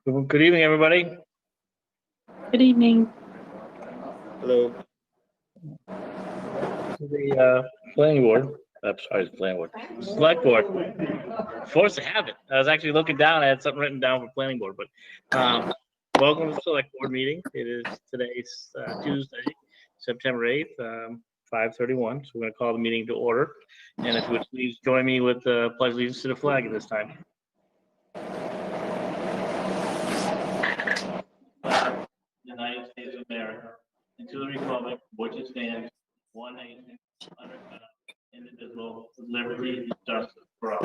Good evening, everybody. Good evening. Hello. The planning board. I'm sorry, the planning board. Select board. Forced to have it. I was actually looking down. I had something written down for planning board, but welcome to the select board meeting. It is today's Tuesday, September 8th, 5:31. So we're going to call the meeting to order. And if you would please join me with the pledge of allegiance to the flag at this time. United States of America, and to the republic for which it stands, one nation, under God, indivisible, with liberty and justice for all.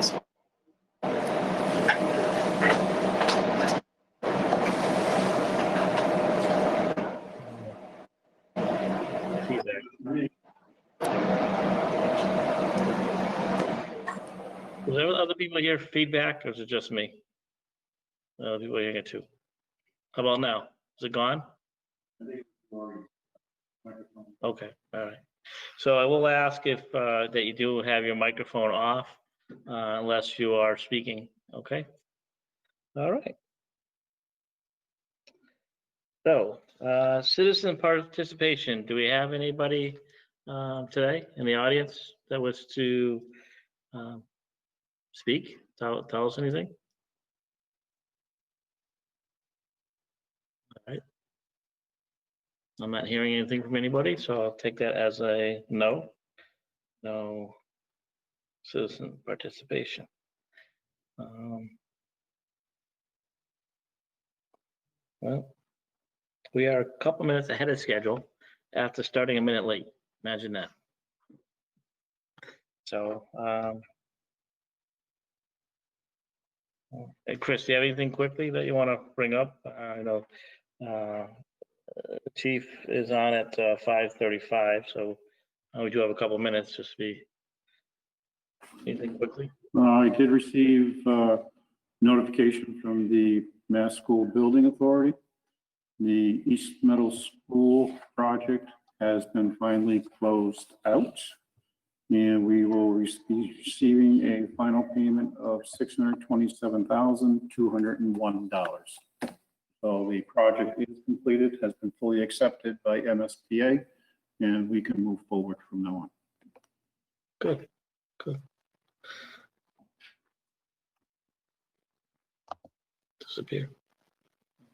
Was there other people here for feedback, or is it just me? People hearing it too. How about now? Is it gone? Okay, all right. So I will ask if that you do have your microphone off unless you are speaking, okay? All right. So citizen participation, do we have anybody today in the audience that was to speak, tell us anything? All right. I'm not hearing anything from anybody, so I'll take that as a no. No citizen participation. Well, we are a couple minutes ahead of schedule after starting a minute late. Imagine that. So, hey, Chris, do you have anything quickly that you want to bring up? I know Chief is on at 5:35, so we do have a couple minutes. Just be anything quickly. I did receive notification from the Mass School Building Authority. The East Middle School project has been finally closed out, and we will be receiving a final payment of $627,201. So the project is completed, has been fully accepted by MSBA, and we can move forward from now on. Good, good. Disappear.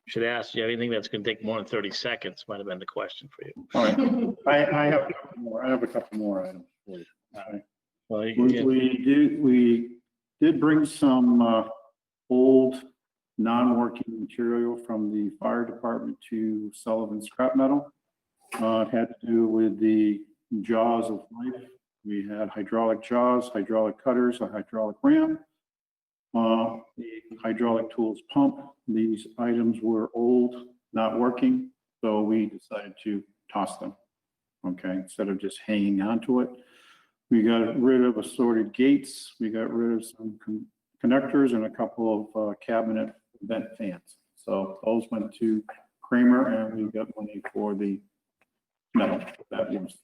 Should ask, do you have anything that's going to take more than 30 seconds? Might have been the question for you. All right, I have a couple more. I have a couple more items for you. All right. Well, We did bring some old non-working material from the fire department to Sullivan Scrap Metal. It had to do with the jaws of life. We had hydraulic jaws, hydraulic cutters, a hydraulic ram, the hydraulic tools pump. These items were old, not working, so we decided to toss them, okay, instead of just hanging onto it. We got rid of assorted gates. We got rid of some connectors and a couple of cabinet vent fans. So those went to Kramer, and we got money for the metal that was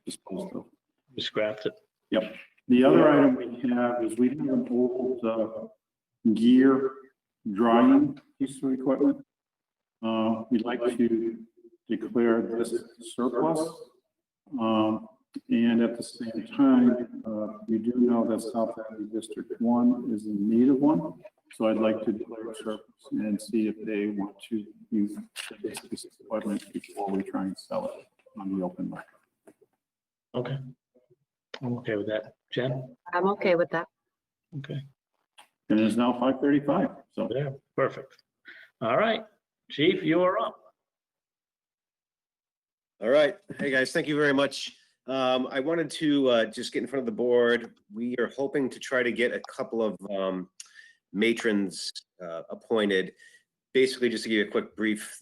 disposed of. we scrapped it. Yep. The other item we have is we have an old gear drying piece of equipment. We'd like to declare this surplus. And at the same time, we do know that South Hadley District 1 is in need of one. So I'd like to declare a surplus and see if they want to use this piece of equipment before we try and sell it on the open market. Okay. I'm okay with that. Jen? I'm okay with that. Okay. And it is now 5:35. So Yeah, perfect. All right. Chief, you are up. All right. Hey, guys, thank you very much. I wanted to just get in front of the board. We are hoping to try to get a couple of matrons appointed. Basically, just to give you a quick brief,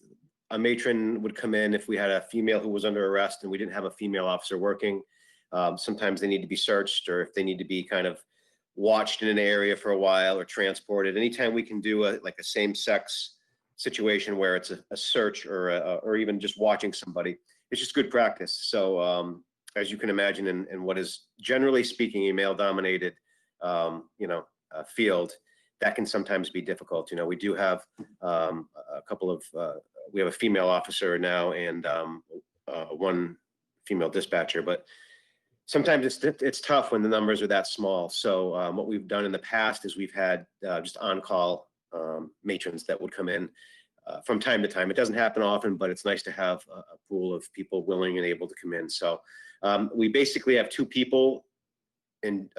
a matron would come in if we had a female who was under arrest and we didn't have a female officer working. Sometimes they need to be searched, or if they need to be kind of watched in an area for a while or transported. Anytime we can do like a same-sex situation where it's a search or even just watching somebody, it's just good practice. So as you can imagine, in what is generally speaking a male-dominated field, that can sometimes be difficult. You know, we do have a couple of, we have a female officer now and one female dispatcher, but sometimes it's tough when the numbers are that small. So what we've done in the past is we've had just on-call matrons that would come in from time to time. It doesn't happen often, but it's nice to have a pool of people willing and able to come in. So we basically have two people in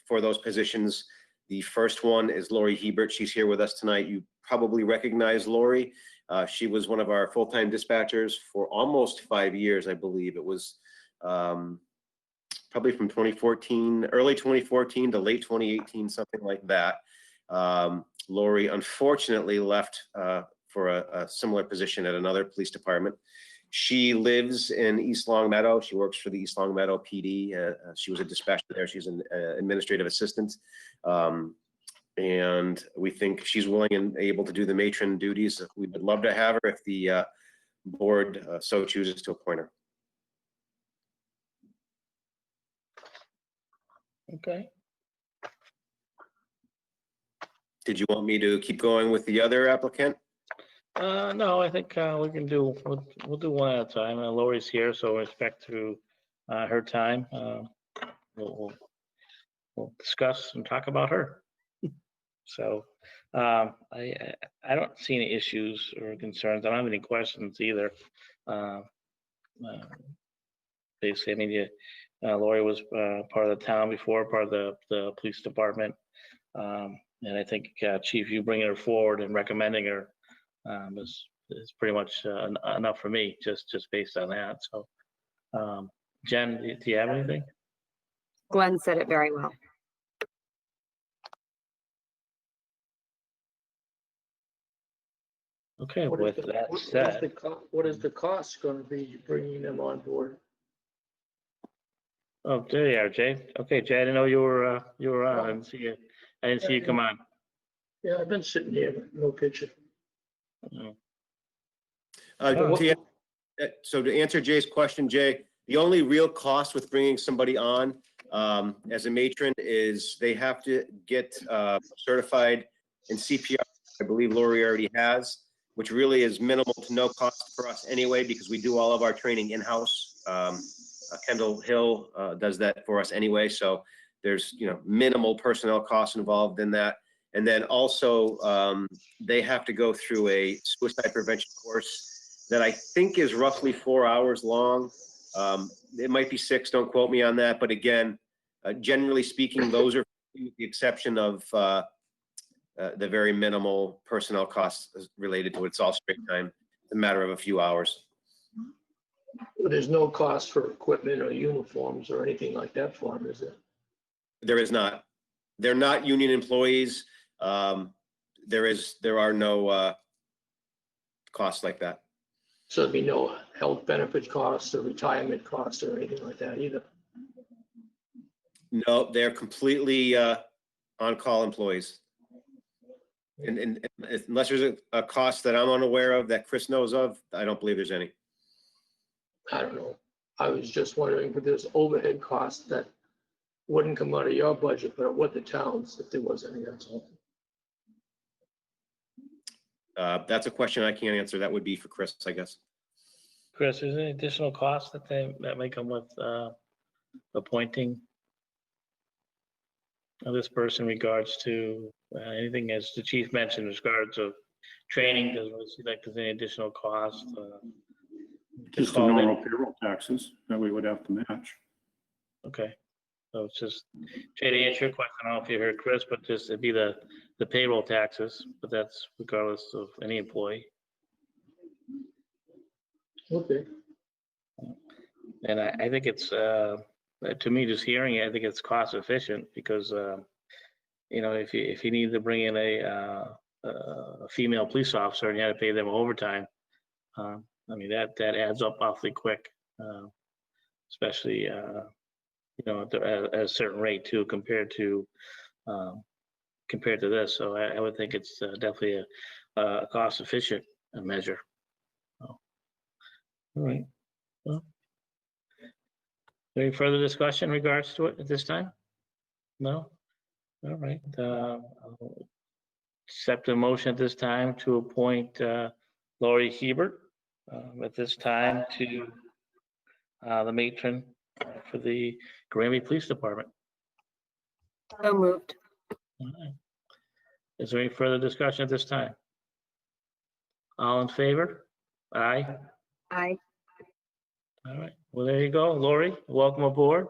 for those positions. The first one is Lori Hebert. She's here with us tonight. You probably recognize Lori. She was one of our full-time dispatchers for almost 5 years, I believe. It was probably from 2014, early 2014 to late 2018, something like that. Lori unfortunately left for a similar position at another police department. She lives in East Long Meadow. She works for the East Long Meadow PD. She was a dispatcher there. She's an administrative assistant. And we think she's willing and able to do the matron duties. We would love to have her if the board so chooses to appoint her. Okay. Did you want me to keep going with the other applicant? No, I think we can do, we'll do one at a time. Lori's here, so respect to her time. We'll discuss and talk about her. So I don't see any issues or concerns. I don't have any questions either. Basically, I mean, Lori was part of the town before, part of the police department. And I think, Chief, you bringing her forward and recommending her is pretty much enough for me, just based on that. So, Jen, do you have anything? Glenn said it very well. Okay, What with is the- that what- said, What is the cost going to be bringing them on board? oh, there you are, Jay. Okay, Jay, I didn't know you were on. I didn't see you. I didn't see you come on. Yeah, I've been sitting here, but no picture. Mm. So to answer Jay's question, Jay, the only real cost with bringing somebody on as a matron is they have to get certified in CPR. I believe Lori already has, which really is minimal to no cost for us anyway, because we do all of our training in-house. Kendall Hill does that for us anyway. So there's, minimal personnel costs involved in that. And then also they have to go through a suicide prevention course that I think is roughly 4 hours long. It might be 6, don't quote me on that. But again, generally speaking, those are with the exception of the very minimal personnel costs related to it. It's all straight time, a matter of a few hours. There's no cost for equipment or uniforms or anything like that for them, is there? There is not. They're not union employees. There are no costs like that. So there'd be no health benefit costs or retirement costs or anything like that either? No, they're completely on-call employees. And unless there's a cost that I'm unaware of that Chris knows of, I don't believe there's any. I don't know. I was just wondering if there's overhead costs that wouldn't come out of your budget, but what the towns, if there was any, that's all. That's a question I can't answer. That would be for Chris, I guess. Chris, is there any additional costs that may come with appointing this person in regards to anything, as the chief mentioned, in regards of training? Doesn't really see like there's any additional cost. Just the normal payroll taxes that we would have to match. Okay, so it's just, Jay, to answer your question, I don't know if you heard Chris, but just it'd be the payroll taxes, but that's regardless of any employee. Okay. And I think it's, to me, just hearing it, I think it's cost efficient because, if you need to bring in a female police officer and you had to pay them overtime, I mean, that adds up awfully quick, especially, at a certain rate too, compared to this. So I would think it's definitely a cost efficient measure. Oh. All right. Well, any further discussion in regards to it at this time? No? All right. accept a motion at this time to appoint Lori Hebert at this time to the matron for the Granby Police Department. So moved. All right. Is there any further discussion at this time? All in favor? Aye. Aye. All right. Well, there you go, Lori. Welcome aboard.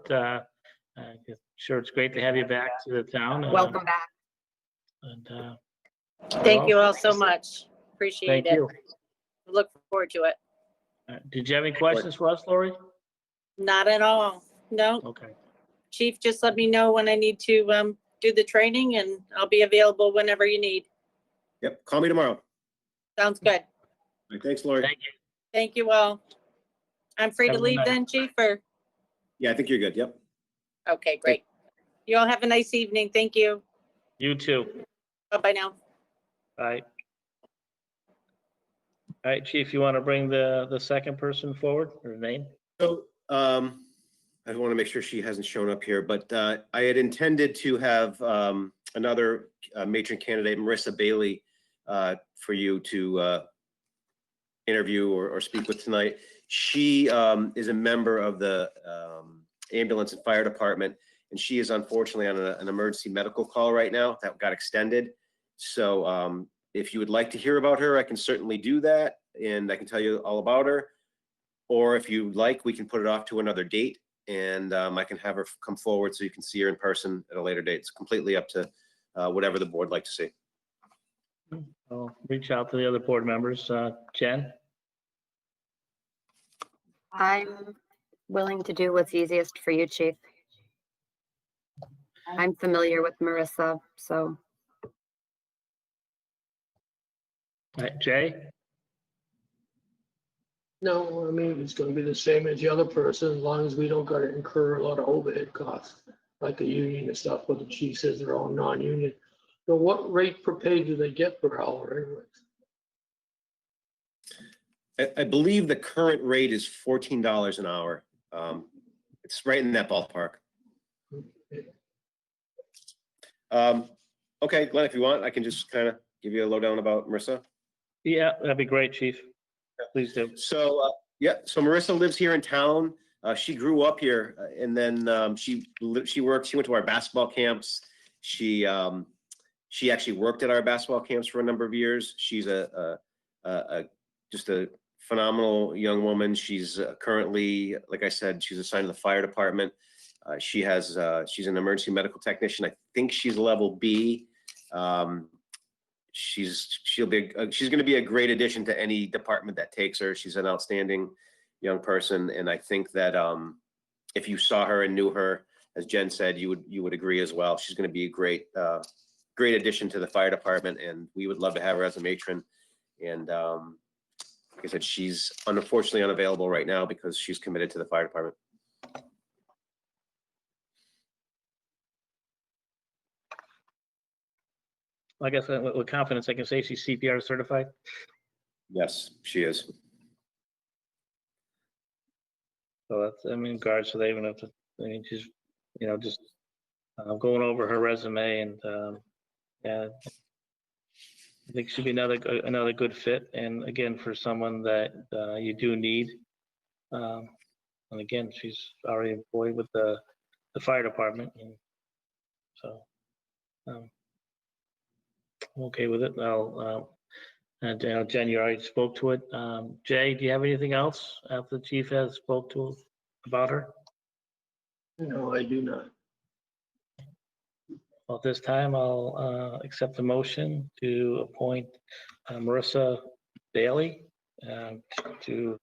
Sure, it's great to have you back to the town. Welcome back. And, Thank you well, all so much. Appreciate Thank it. you. Look forward to it. Did you have any questions for us, Lori? Not at all. No, Okay. Chief, just let me know when I need to do the training and I'll be available whenever you need. Yep, call me tomorrow. Sounds good. All right, thanks, Lori. Thank you. Thank you all. I'm free Have to a good leave night. then, Chief, or? Yeah, I think you're good. Yep. Okay, great. You all have a nice evening. Thank you. You too. Bye-bye now. Bye. All right, Chief, you want to bring the second person forward or name? So, I want to make sure she hasn't shown up here, but I had intended to have another matron candidate, Marissa Bailey, for you to interview or speak with tonight. She is a member of the ambulance and fire department, and she is unfortunately on an emergency medical call right now that got extended. So if you would like to hear about her, I can certainly do that, and I can tell you all about her. Or if you like, we can put it off to another date, and I can have her come forward so you can see her in person at a later date. It's completely up to whatever the board like to see. I'll reach out to the other board members. Jen? I'm willing to do what's easiest for you, Chief. I'm familiar with Marissa, so All right, Jay? No, I mean, it's gonna be the same as the other person, as long as we don't gotta incur a lot of overhead costs, like a union and stuff, but the chief says they're all non-union. So what rate per pay do they get per hour anyways? I believe the current rate is $14 an hour. It's right in that ballpark. Okay, Glenn, if you want, I can just kind of give you a lowdown about Marissa. Yeah, that'd be great, Chief. Please do. So, yeah, so Marissa lives here in town. She grew up here, and then she went to our basketball camps. She actually worked at our basketball camps for a number of years. She's just a phenomenal young woman. She's currently, like I said, she's assigned to the fire department. She's an emergency medical technician. I think she's level B. She's going to be a great addition to any department that takes her. She's an outstanding young person, and I think that if you saw her and knew her, as Jen said, you would agree as well. She's going to be a great addition to the fire department, and we would love to have her as a matron. And like I said, she's unfortunately unavailable right now because she's committed to the fire department. I guess with confidence, I can say she's CPR certified. Yes, she is. So that's, I mean, guards, so they even have to, I mean, she's, just going over her resume and, yeah, I think she'd be another good fit. And again, for someone that you do need. And again, she's already employed with the fire department. And so, I'm okay with it. And Jen, you already spoke to it. Jay, do you have anything else after the chief has spoke to about her? No, I do not. Well, at this time, I'll accept the motion to appoint Marissa Bailey to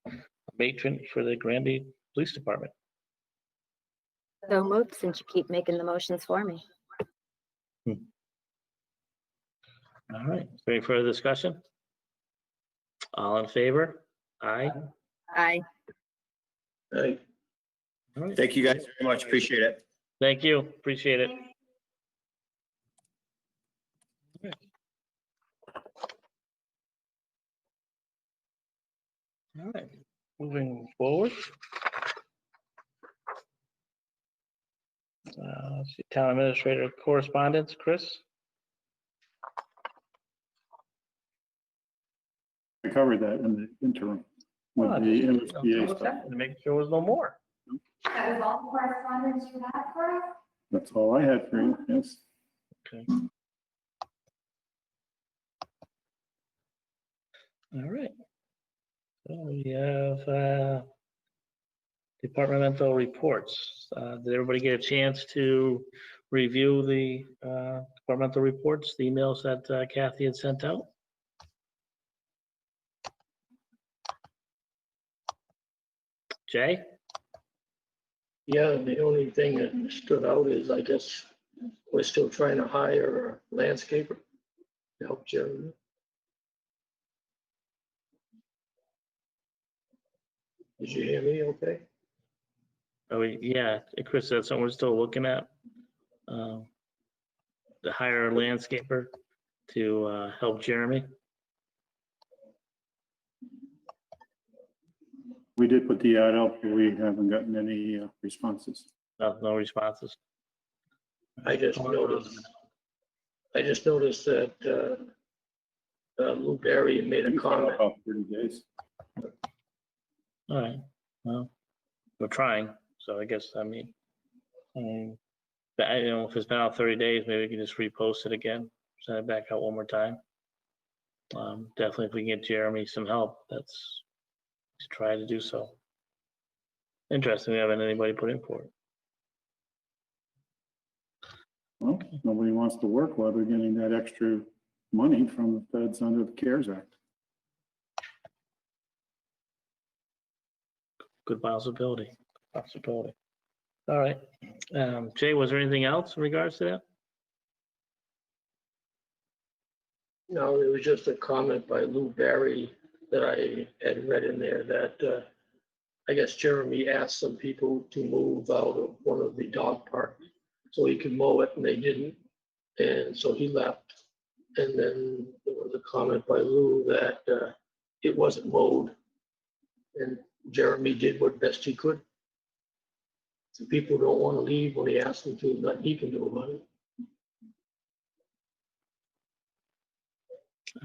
matron for the Granby Police Department. so moved since you keep making the motions for me. All right, is there any further discussion? All in favor? Aye. Aye. Right. Thank you guys very much. Appreciate it. Thank you, appreciate it. All right, moving forward. Let's see, Town Administrator correspondence, Chris? I covered that in the interim with Well, the just, MSBA what's stuff. that? To make sure there's no more. That was all the correspondence you had for us? That's all I had for you, yes. Okay. All right. So we have departmental reports. Did everybody get a chance to review the departmental reports, the emails that Kathy had sent out? Jay? Yeah, the only thing that stood out is, I guess, we're still trying to hire a landscaper to help Jeremy. Did you hear me okay? Oh, yeah, Chris, that's something we're still looking at. To hire a landscaper to help Jeremy. We did put the ad out, but we haven't gotten any responses. No responses. I just noticed that Lou Berry made a comment. About 30 days. All right, well, we're trying, so I guess, I mean, but I don't know if it's been out 30 days, maybe we can just repost it again, send it back out one more time. Definitely if we can get Jeremy some help, let's try to do so. Interesting, we haven't anybody put in for it. Well, nobody wants to work while they're getting that extra money from the feds under the CARES Act. Good possibility. All right, Jay, was there anything else in regards to that? No, it was just a comment by Lou Berry that I had read in there that I guess Jeremy asked some people to move out of one of the dog parks so he could mow it, and they didn't. And so he left. And then there was a comment by Lou that it wasn't mowed. And Jeremy did what best he could. So people don't want to leave when he asks them to, nothing he can do about it.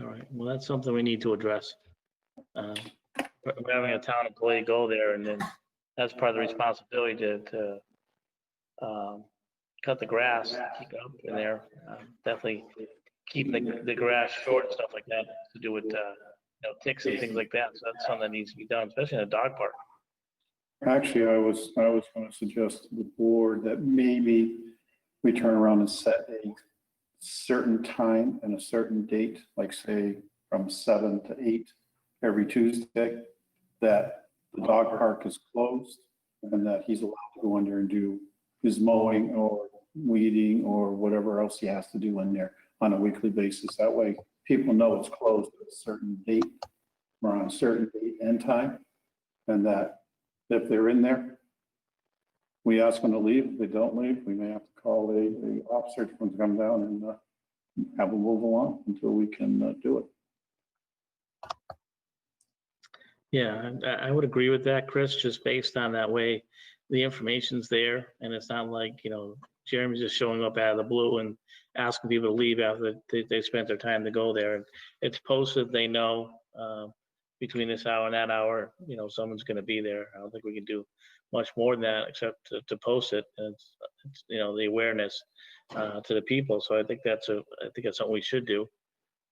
All right, well, that's something we need to address. We're having a town employee go there, and then that's part of the responsibility to cut the grass, keep it up in there. Definitely keeping the grass short and stuff like that to do with ticks and things like that. So that's something that needs to be done, especially in a dog park. Actually, I was going to suggest to the board that maybe we turn around and set a certain time and a certain date, like say from 7 to 8 every Tuesday, that the dog park is closed and that he's allowed to go in there and do his mowing or weeding or whatever else he has to do in there on a weekly basis. That way people know it's closed at a certain date or on a certain date and time, and that if they're in there, we ask them to leave. If they don't leave, we may have to call the officer to come down and have them move along until we can do it. Yeah, I would agree with that, Chris, just based on that way, the information's there, and it's not like, Jeremy's just showing up out of the blue and asking people to leave after they spent their time to go there. And it's posted, they know, between this hour and that hour, someone's gonna be there. I don't think we can do much more than that except to post it. And it's the awareness to the people. So I think that's something we should do.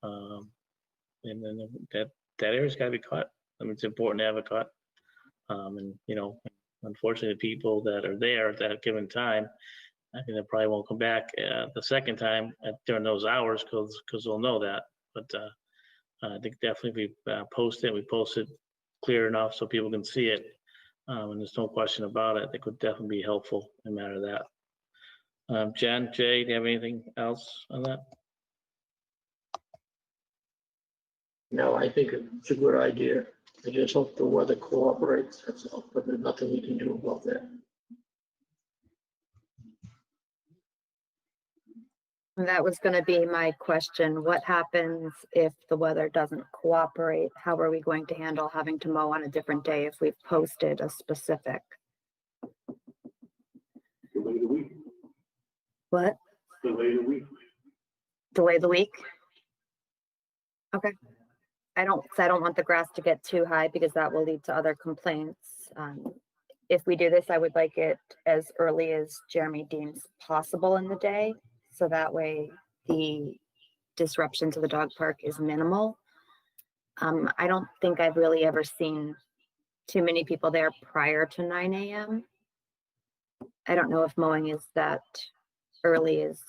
And then that area's gotta be cut. I mean, it's important to have it cut. And unfortunately, the people that are there at that given time, I think they probably won't come back the second time during those hours because they'll know that. But I think definitely we post it clear enough so people can see it. And there's no question about it. I think would definitely be helpful in matter of that. Jen, Jay, do you have anything else on that? No, I think it's a good idea. I just hope the weather cooperates, that's all, but there's nothing we can do about that. That was going to be my question. What happens if the weather doesn't cooperate? How are we going to handle having to mow on a different day if we've posted a specific? Delay the week. What? Delay the week. Delay the week? Okay. I don't want the grass to get too high because that will lead to other complaints. If we do this, I would like it as early as Jeremy deems possible in the day. So that way the disruption to the dog park is minimal. I don't think I've really ever seen too many people there prior to 9 a.m. I don't know if mowing is that early is.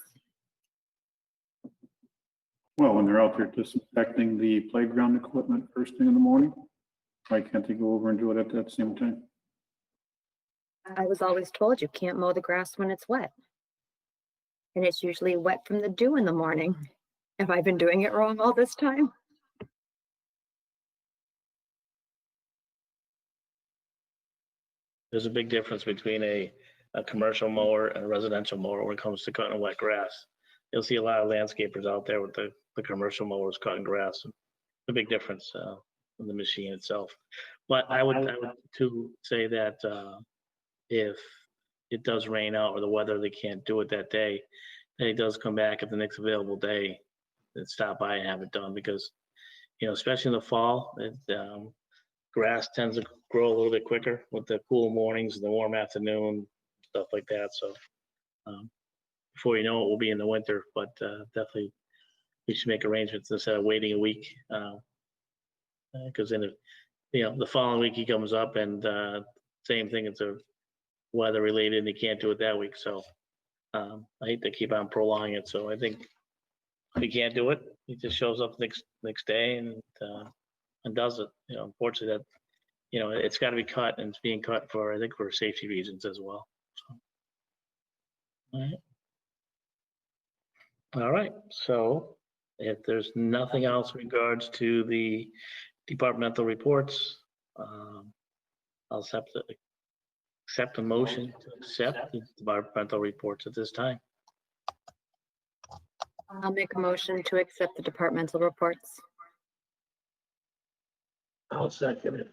Well, when they're out there disinfecting the playground equipment first thing in the morning, why can't they go over and do it at that same time? I was always told you can't mow the grass when it's wet. And it's usually wet from the dew in the morning. Have I been doing it wrong all this time? There's a big difference between a commercial mower and a residential mower when it comes to cutting wet grass. You'll see a lot of landscapers out there with the commercial mowers cutting grass. A big difference in the machine itself. But I would to say that if it does rain out or the weather, they can't do it that day, then it does come back at the next available day and stop by and have it done because, you know, especially in the fall, grass tends to grow a little bit quicker with the cool mornings and the warm afternoon, stuff like that. So before you know it, we'll be in the winter, but definitely we should make arrangements instead of waiting a week. Because then, you know, the following week he comes up and same thing, it's a weather related and he can't do it that week. So I hate to keep on prolonging it. So I think if he can't do it, he just shows up next day and does it. You know, unfortunately that, you know, it's got to be cut and it's being cut for, I think, for safety reasons as well. So, all right. So if there's nothing else in regards to the departmental reports, I'll accept a motion to accept the departmental reports at this time. I'll make a motion to accept the departmental reports. I'll second it.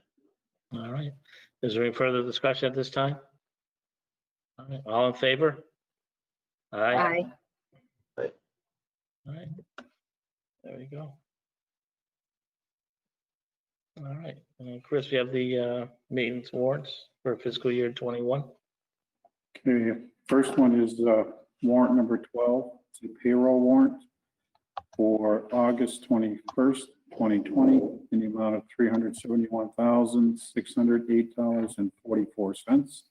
All right. Is there any further discussion at this time? All right. All in favor? Aye. Aye. All right. There we go. All right. Chris, we have the maintenance warrants for fiscal year 21. Okay, first one is warrant number 12. It's a payroll warrant for August 21st, 2020, in the amount of $371,608.44.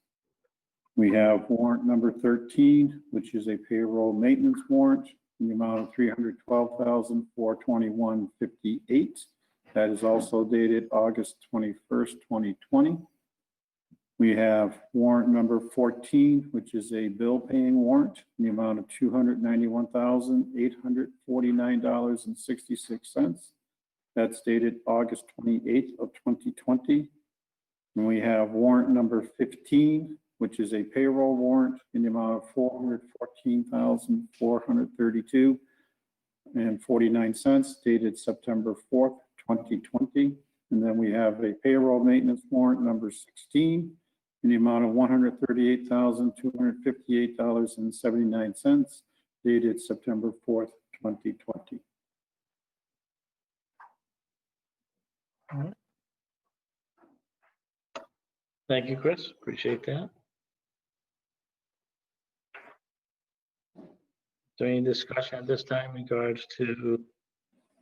We have warrant number 13, which is a payroll maintenance warrant in the amount of $312,421.58. That is also dated August 21st, 2020. We have warrant number 14, which is a bill paying warrant in the amount of $291,849.66. That's dated August 28th of 2020. And we have warrant number 15, which is a payroll warrant in the amount of $414,432.49, dated September 4th, 2020. And then we have a payroll maintenance warrant number 16 in the amount of $138,258.79, dated September 4th, 2020. All right. Thank you, Chris. Appreciate that. Is there any discussion at this time in regards to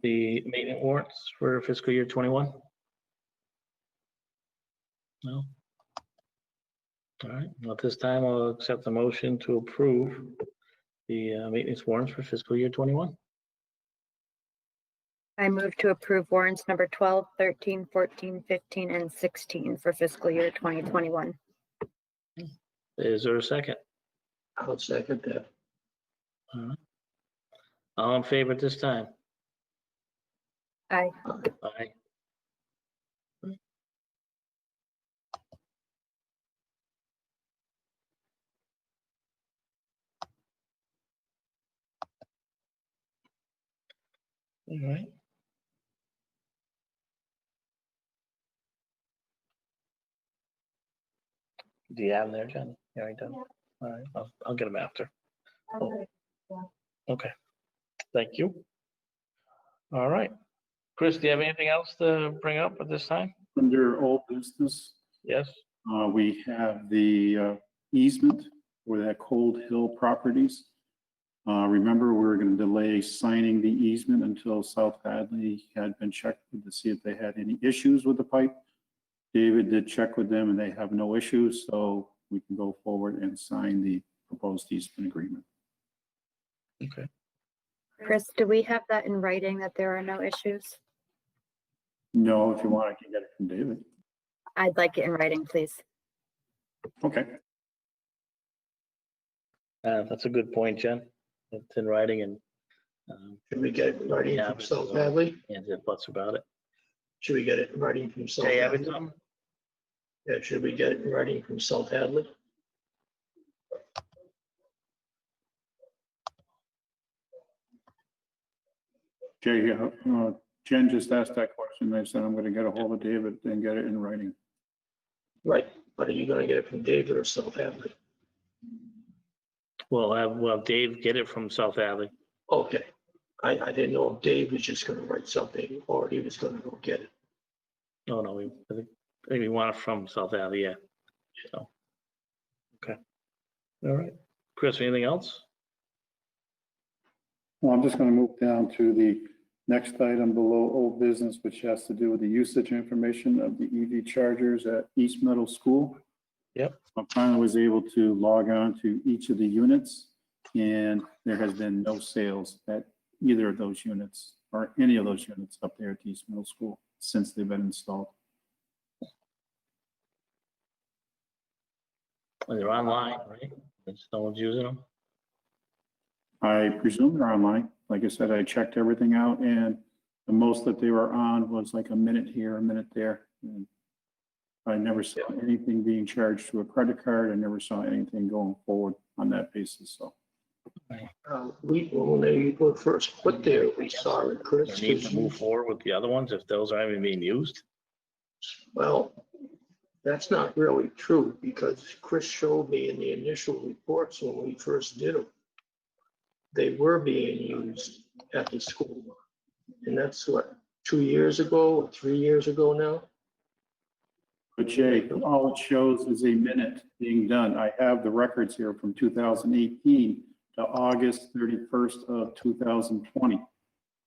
the maintenance warrants for fiscal year 21? No? All right. Well, at this time, I'll accept the motion to approve the maintenance warrants for fiscal year 21. I move to approve warrants number 12, 13, 14, 15, and 16 for fiscal year 2021. Is there a second? I'll second that. All right. All in favor at this time? Aye. Aye. All right. Do you have them there, Jenny? You already done? All right, I'll get them after. Okay, thank you. All right. Chris, do you have anything else to bring up at this time? Under old business, Yes? we have the easement for that Cold Hill Properties. Remember, we were going to delay signing the easement until South Hadley had been checked to see if they had any issues with the pipe. David did check with them and they have no issues, so we can go forward and sign the proposed easement agreement. Okay. Chris, do we have that in writing that there are no issues? No, if you want, I can get it from David. I'd like it in writing, please. Okay. That's a good point, Jen. It's in writing and, Should we get it in writing Yeah, from but- South Hadley? and the butts about it. Should we get it in writing from South Jay, have it Hadley? something? Yeah, should we get it in writing from South Hadley? Jay, Jen just asked that question. I said, I'm going to get a hold of David and get it in writing. Right, but are you gonna get it from David or South Hadley? Well, Dave get it from South Hadley. Okay, I didn't know if Dave was just gonna write something or he was gonna go get it. No, I think we want it from South Hadley, yeah. So, okay. All right. Chris, anything else? Well, I'm just going to move down to the next item below old business, which has to do with the usage information of the EV chargers at East Middle School. Yep. I finally was able to log on to each of the units, and there has been no sales at either of those units or any of those units up there at East Middle School since they've been installed. And they're online, right? No one's using them? I presume they're online. Like I said, I checked everything out, and the most that they were on was like a minute here, a minute there. And I never saw anything being charged to a credit card. I never saw anything going forward on that basis, so. When they were first put there, we saw it, Chris. They need to move forward with the other ones if those aren't even being used? Well, that's not really true because Chris showed me in the initial reports when we first did them. They were being used at the school. And that's what, 2 years ago or 3 years ago now? But Jay, all it shows is a minute being done. I have the records here from 2018 to August 31st of 2020.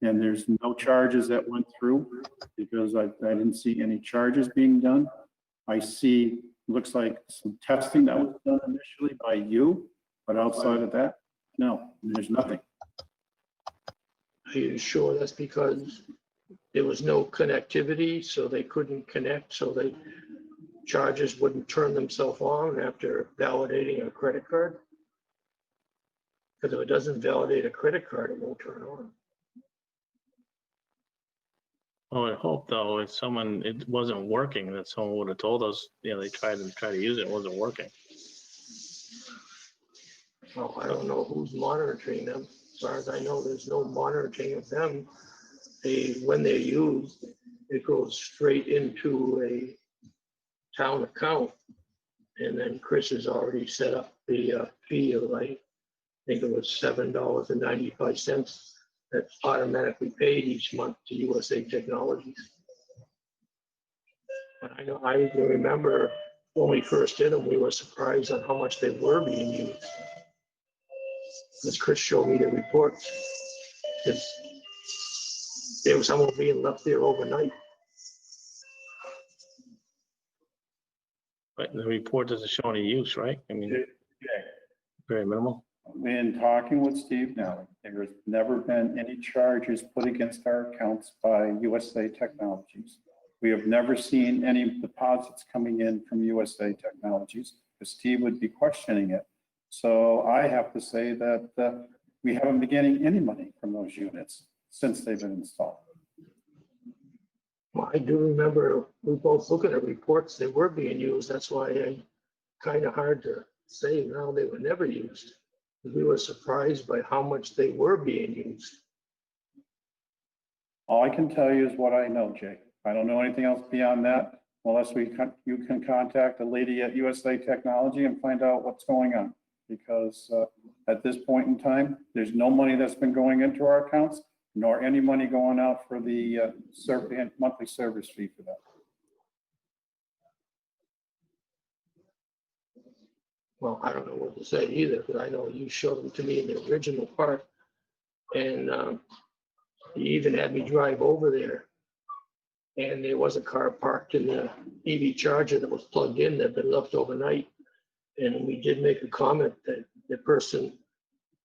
And there's no charges that went through because I didn't see any charges being done. I see, looks like some testing that was done initially by you, but outside of that, no, there's nothing. Are you sure that's because there was no connectivity, so they couldn't connect, so they charges wouldn't turn themselves on after validating a credit card? Because if it doesn't validate a credit card, it won't turn on. Oh, I hope though, if it wasn't working, that someone would have told us, they tried to use it, it wasn't working. Well, I don't know who's monitoring them. As far as I know, there's no monitoring of them. When they're used, it goes straight into a town account. And then Chris has already set up the fee of, I think it was $7.95 that's automatically paid each month to USA Technologies. But I remember when we first did them, we were surprised on how much they were being used. As Chris showed me the reports, there was someone being left there overnight. But the report doesn't show any use, right? I mean, very minimal. In talking with Steve now, there has never been any charges put against our accounts by USA Technologies. We have never seen any deposits coming in from USA Technologies, because Steve would be questioning it. So I have to say that we haven't been getting any money from those units since they've been installed. Well, I do remember we both looking at reports, they were being used. That's why I kind of hard to say now they were never used. We were surprised by how much they were being used. All I can tell you is what I know, Jay. I don't know anything else beyond that, unless you can contact a lady at USA Technology and find out what's going on. Because at this point in time, there's no money that's been going into our accounts. nor any money going out for the monthly service fee for that. Well, I don't know what to say either, because I know you showed them to me in the original part. And you even had me drive over there. And there was a car parked in the EV charger that was plugged in that had been left overnight. And we did make a comment that the person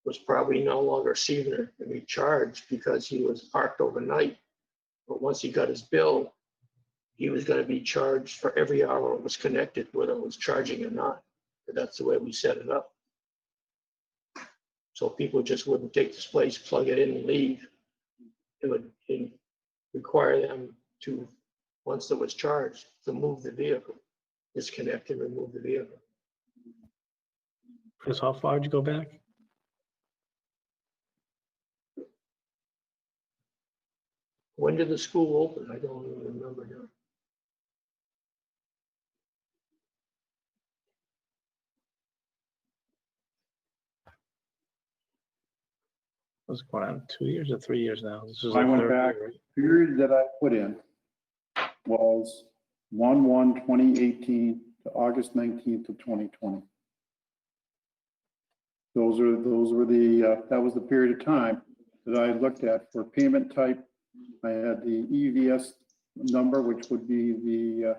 was probably no longer receiving it and recharged because he was parked overnight. But once he got his bill, he was going to be charged for every hour it was connected, whether it was charging or not. But that's the way we set it up. So people just wouldn't take this place, plug it in and leave. It would require them to, once it was charged, to move the vehicle, disconnect and remove the vehicle. Chris, how far did you go back? When did the school open? I don't even remember now. What's going on? 2 years or 3 years now? This is I our went third back, year, right? period that I put in was 1/1/2018 to August 19th of 2020. Those were the, that was the period of time that I looked at for payment type. I had the EVS number, which would be the,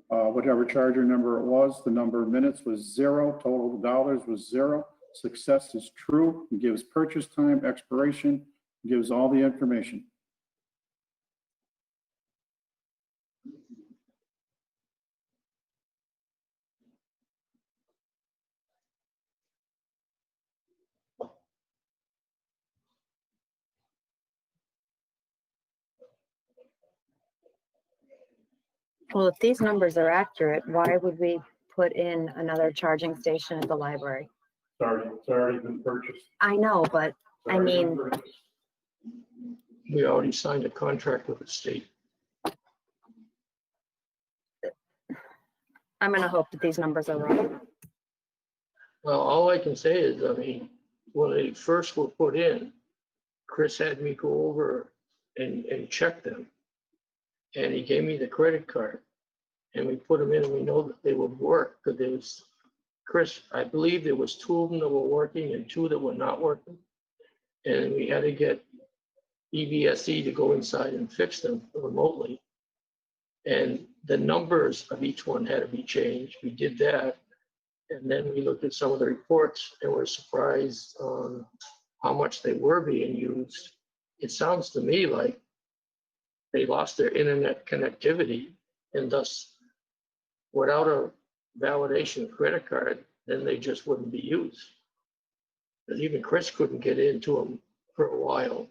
whatever charger number it was. The number of minutes was 0, total dollars was 0. Success is true. It gives purchase time, expiration, gives all the information. Well, if these numbers are accurate, why would we put in another charging station at the library? It's already been purchased. I know, but I mean, We already signed a contract with the state. I'm gonna hope that these numbers are wrong. Well, all I can say is, I mean, when they first were put in, Chris had me go over and check them. And he gave me the credit card and we put them in and we know that they would work because there was, Chris, I believe there was 2 of them that were working and 2 that were not working. And we had to get EVSE to go inside and fix them remotely. And the numbers of each one had to be changed. We did that. And then we looked at some of the reports and were surprised on how much they were being used. It sounds to me like they lost their internet connectivity and thus without a validation credit card, then they just wouldn't be used. Because even Chris couldn't get into them for a while.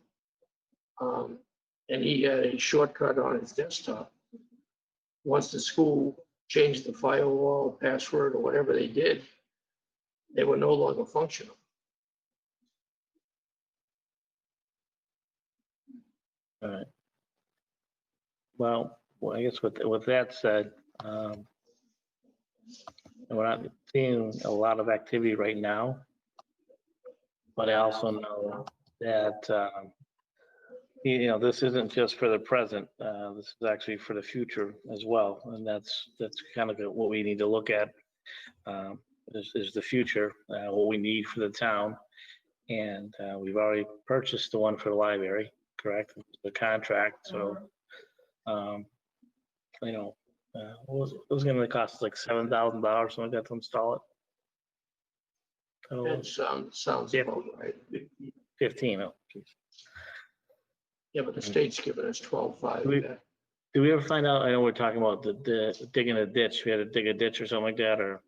And he had a shortcut on his desktop. Once the school changed the firewall password or whatever they did, they were no longer functional. All right. Well, I guess with that said, we're not seeing a lot of activity right now, but I also know that, this isn't just for the present. This is actually for the future as well. And that's kind of what we need to look at, is the future, what we need for the town. And we've already purchased the one for the library, correct? The contract, so, it was going to cost us like $7,000, something like that, to install it. That sounds Yeah. about right. 15. Oh, geez. Yeah, but the state's giving us 12.5 back. Did we ever find out? I know we're talking about the digging a ditch. We had to dig a ditch or something like that, or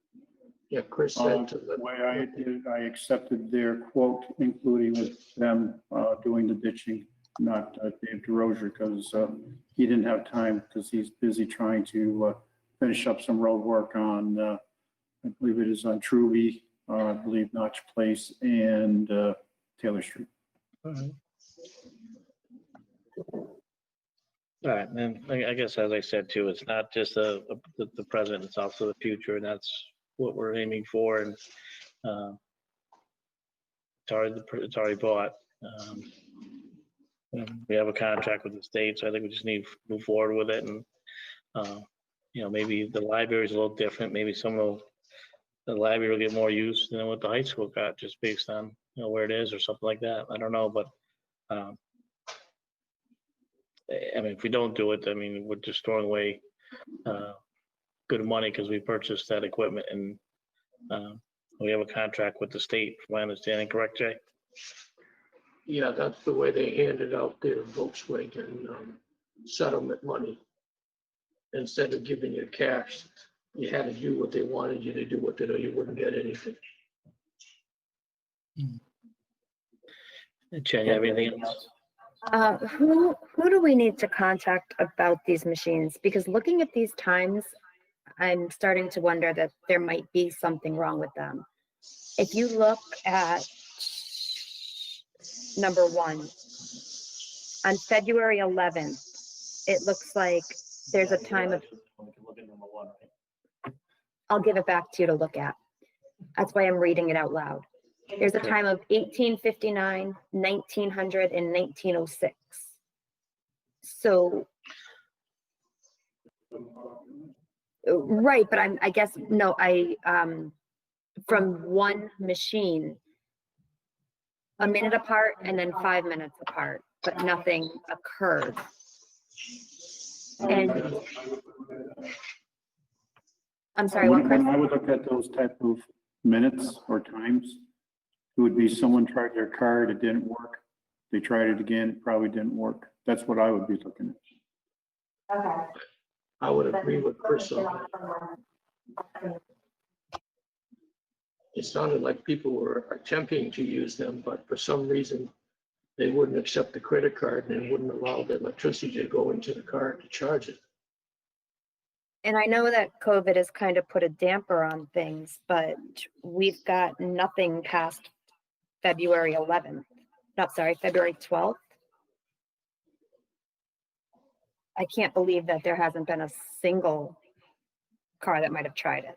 Yeah, Chris said to The the, way I did it, I accepted their quote, including with them doing the ditching, not Dave DeRozier, because he didn't have time because he's busy trying to finish up some road work on, I believe it is on Truby, I believe Notch Place and Taylor Street. all right. And I guess, as I said too, it's not just the present; it's also the future, and that's what we're aiming for. And it's already bought. We have a contract with the state, so I think we just need to move forward with it and, maybe the library's a little different. Maybe some of the library will get more use than what the high school got, just based on, where it is or something like that. I don't know, but, if we don't do it, we're just throwing away, good money because we purchased that equipment and, we have a contract with the state, from my understanding, correct, Jay? Yeah, that's the way they handed out their Volkswagen settlement money. Instead of giving you cash, you had to do what they wanted you to do, what they know you wouldn't get anything. Jen, you have anything else? Who do we need to contact about these machines? Because looking at these times, I'm starting to wonder that there might be something wrong with them. If you look at number 1, on February 11th, it looks like there's a time of, I'll give it back to you to look at. That's why I'm reading it out loud. There's a time of 1859, 1900, and 1906. So, right, but I guess, no, from one machine, a minute apart and then 5 minutes apart, but nothing occurred. And I'm sorry, what, Chris? When I would look at those type of minutes or times, it would be someone tried their card, it didn't work. They tried it again, it probably didn't work. That's what I would be looking at. Okay. I would agree with Chris on that. It sounded like people were attempting to use them, but for some reason, they wouldn't accept the credit card and wouldn't allow the electricity to go into the card to charge it. And I know that COVID has kind of put a damper on things, but we've got nothing past February 11th. Not sorry, February 12th. I can't believe that there hasn't been a single car that might have tried it.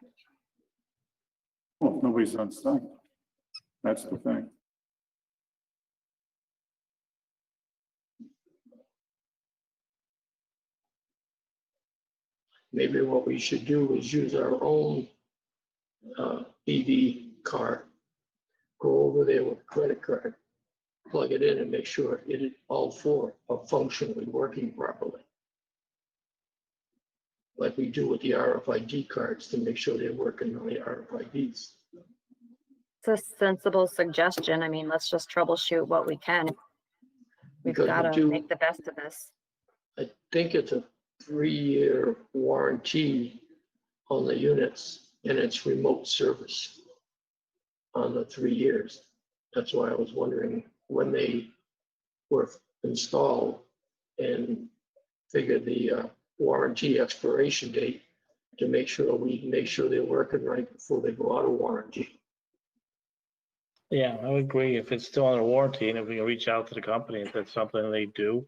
Well, nobody's on site. That's the thing. Maybe what we should do is use our own EV car, go over there with a credit card, plug it in and make sure all 4 are functionally working properly. Like we do with the RFID cards to make sure they're working on the RFIDs. It's a sensible suggestion. I mean, let's just troubleshoot what we can. We've Because we got to do- make the best of this. I think it's a 3-year warranty on the units and it's remote service on the 3 years. That's why I was wondering when they were installed and figured the warranty expiration date to make sure they're working right before they go out of warranty. Yeah, I would agree. If it's still under warranty and if we can reach out to the company, if that's something they do,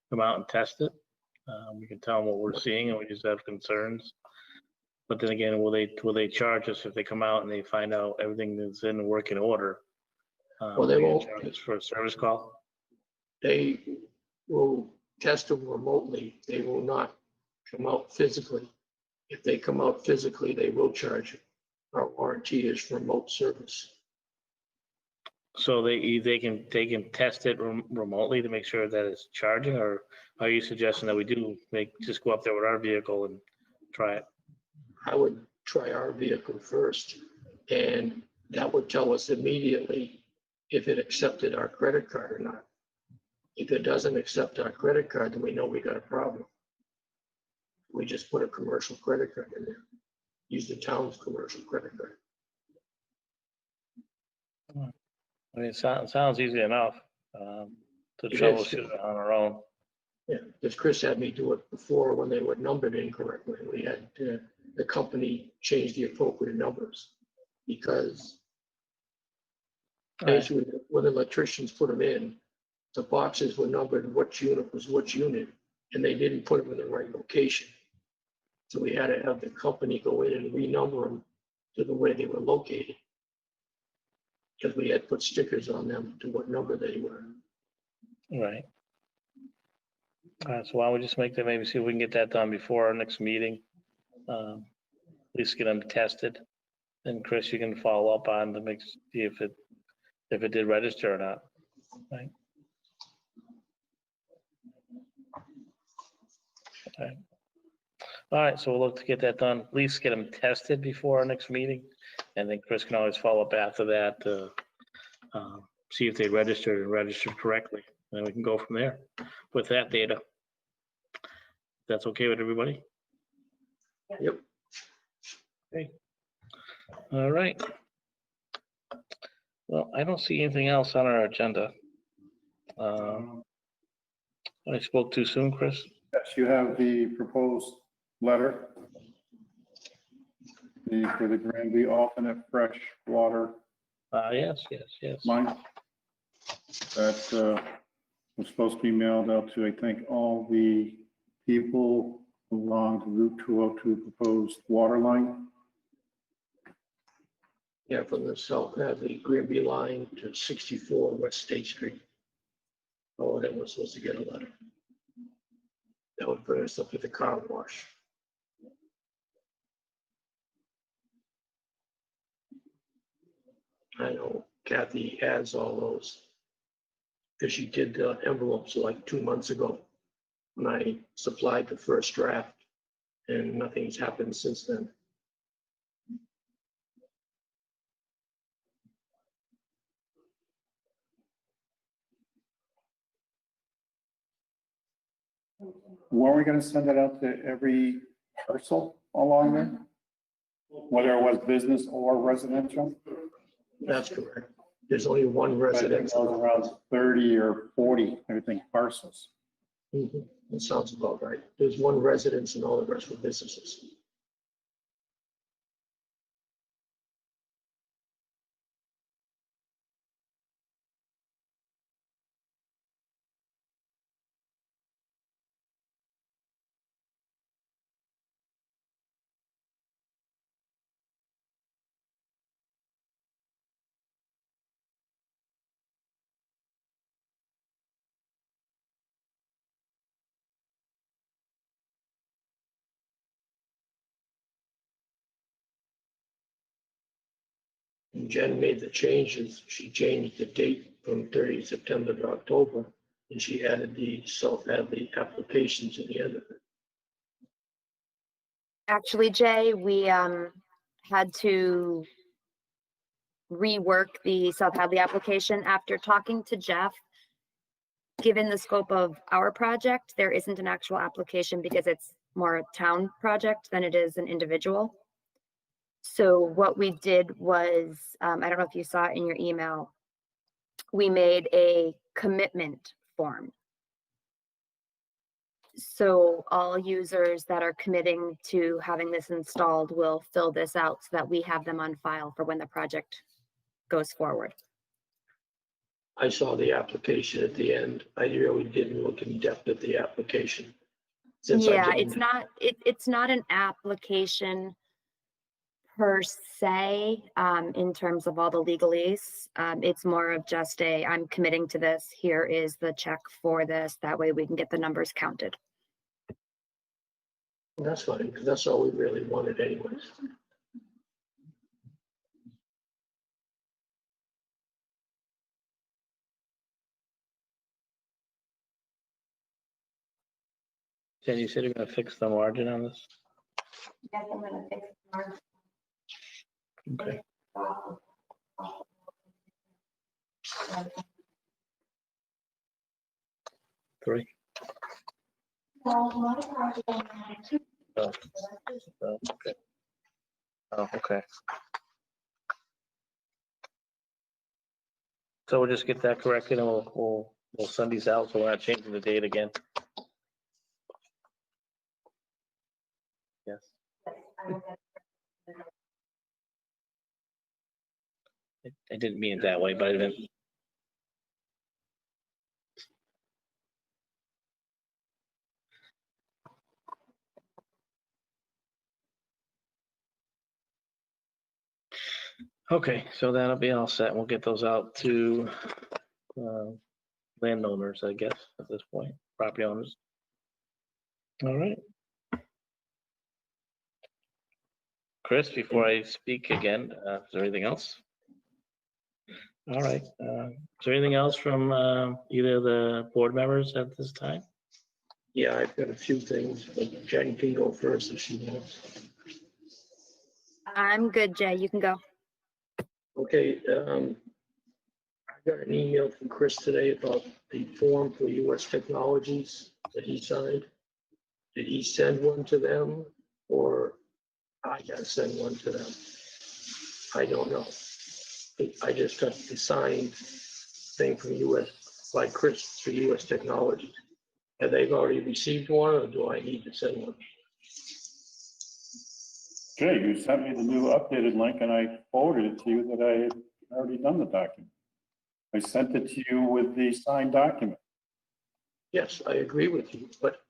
come out and test it. We can tell them what we're seeing and we just have concerns. But then again, will they charge us if they come out and they find out everything is in working order? Well, they won't. Charge us for a service call. They will test them remotely. They will not come out physically. If they come out physically, they will charge you. Our warranty is remote service. So they can test it remotely to make sure that it's charging, or are you suggesting that we do just go up there with our vehicle and try it? I would try our vehicle first, and that would tell us immediately if it accepted our credit card or not. If it doesn't accept our credit card, then we know we got a problem. We just put a commercial credit card in there. Use the town's commercial credit card. I mean, it sounds easy enough to It is. troubleshoot it on our own. Yeah, because Chris had me do it before when they were numbered incorrectly. We had the company change the appropriate numbers because basically when the electricians put them in, the boxes were numbered which unit was which unit, and they didn't put them in the right location. So we had to have the company go in and renumber them to the way they were located. Because we had put stickers on them to what number they were. Right. All right, so why don't we just make that, maybe see if we can get that done before our next meeting. At least get them tested. And Chris, you can follow up on to see if it did register or not. Right. Okay. All right, so we'll look to get that done, at least get them tested before our next meeting. And then Chris can always follow up after that to see if they registered correctly. And then we can go from there with that data. That's okay with everybody? Yep. Okay. All right. Well, I don't see anything else on our agenda. I spoke too soon, Chris? Yes, you have the proposed letter for the Granby alternate fresh water Yes. line. That was supposed to be mailed out to, I think, all the people along the Route 202 proposed water line. Yeah, from the south, the Granby line to 64 West State Street. Oh, that was supposed to get a letter. That would bring us up to the car wash. I know Kathy has all those. Because she did the envelopes like 2 months ago when I supplied the first draft, and nothing's happened since then. Were we going to send that out to every parcel along there? Whether it was business or residential? That's correct. There's only one residence. It was around 30 or 40, I think, parcels. Mhm. That sounds about right. There's one residence and all the rest were businesses. And Jen made the changes. She changed the date from 30 September to October, and she added the self-Hadley application to the end of it. Actually, Jay, we had to rework the South Hadley application after talking to Jeff. Given the scope of our project, there isn't an actual application because it's more a town project than it is an individual. So what we did was, I don't know if you saw it in your email, we made a commitment form. So all users that are committing to having this installed will fill this out so that we have them on file for when the project goes forward. I saw the application at the end. I really didn't look in depth at the application. Since I Yeah, didn't- it's not an application per se, in terms of all the legalese. It's more of just I'm committing to this. Here is the check for this. That way we can get the numbers counted. That's fine, because that's all we really wanted anyways. Jen, you said you're gonna fix the margin on this? Yes, I'm gonna fix the margin. Okay. Three. Well, my project, Oh, okay. Oh, okay. So we'll just get that corrected and we'll send these out, so we're not changing the date again. Yes. I didn't mean it that way, but I didn't. Okay, so that'll be all set. We'll get those out to landowners, I guess, at this point, property owners. All right. Chris, before I speak again, is there anything else? All right. Is there anything else from either of the board members at this time? Yeah, I've got a few things, but Jen can go first if she wants. I'm good, Jay. You can go. Okay, I got an email from Chris today about the form for US Technologies that he signed. Did he send one to them or I gotta send one to them? I don't know. I just got the signed thing from US, by Chris for US Technologies. Have they already received one or do I need to send one? Jay, you sent me the new updated link and I forwarded it to you that I had already done the document. I sent it to you with the signed document. Yes, I agree with you, but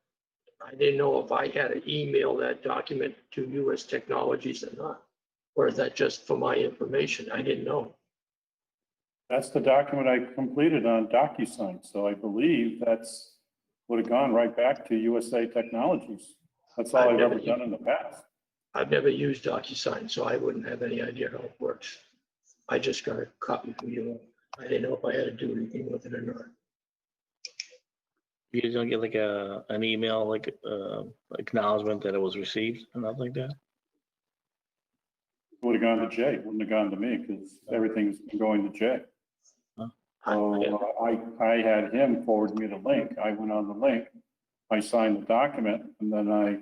I didn't know if I had to email that document to US Technologies or not. Or is that just for my information? I didn't know. That's the document I completed on DocuSign, so I believe that's would have gone right back to USA Technologies. That's all I've ever done in the past. I've never used DocuSign, so I wouldn't have any idea how it works. I just got a copy from you. I didn't know if I had to do anything with it or not. You don't get like an email, like acknowledgement that it was received and nothing like that? It would have gone to Jay, wouldn't have gone to me because everything's been going to Jay. So I had him forward me the link. I went on the link, I signed the document, and then I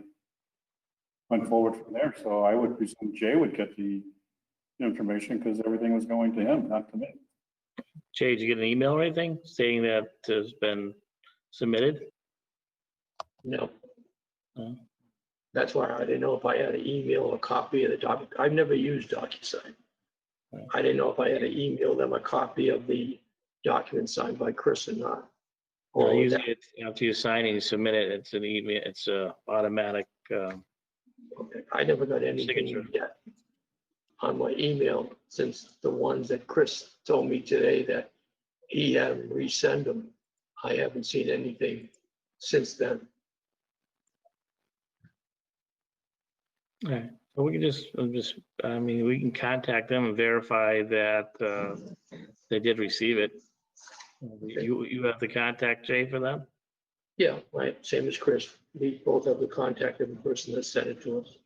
went forward from there. So I would presume Jay would get the information because everything was going to him, not to me. Jay, did you get an email or anything saying that has been submitted? No. No. That's why I didn't know if I had to email a copy of the document. I've never used DocuSign. Right. I didn't know if I had to email them a copy of the document signed by Chris or not. No, Or usually that- it's after you sign and you submit it, it's an email, it's a automatic, okay, I never got anything Signature. yet on my email since the ones that Chris told me today that he had them resend them. I haven't seen anything since then. right. So we can I mean, we can contact them and verify that they did receive it. You have to contact Jay for them? Yeah, right, same as Chris. We both have the contact of the person that sent it to us.